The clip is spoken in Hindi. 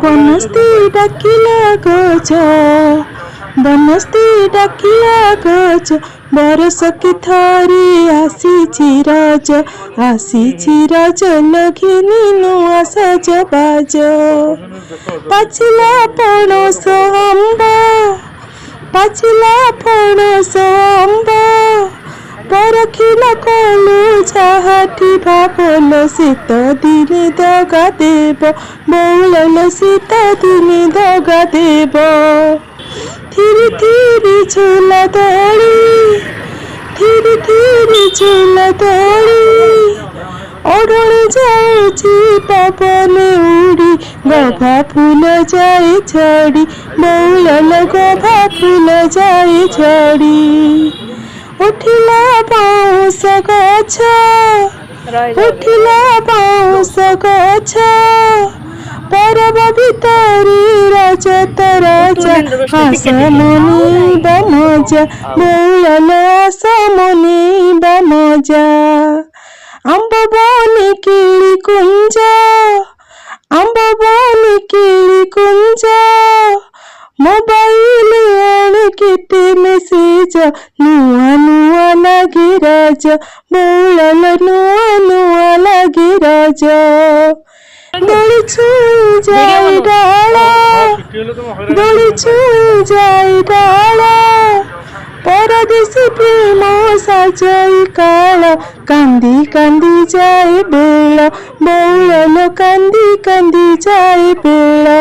बनस्ती डाकिला गज बनस्ती डाकिला गज बरस की थरी आसी रज लघिनी नुआ सज बाज पाचिला पणस अम्ब परखिला कलु जाहाठी भावल शीत दिने दगा देव बौलल शीत दिने दगा देव थिरी थिरी झूला दोली ओढ़ी जाऊची पवन उड़ी गभा फूल जाए झड़ी बौलल गभा फूल जाए झड़ी उठिला बाउंस गछ परब भितरी रजत राजा आसमनी बमजा बौलल आसमनी बमजा अम्ब बनी किली कुंज मोबाइल आने केते मेसेज नुआ लगे राज बौलल नुआ लगे राज दोली छू जाए डाला परदेसी प्रेम साजाई काला कांदी कांदी जाए बेला बौलल कांदी कांदी जाए बेला।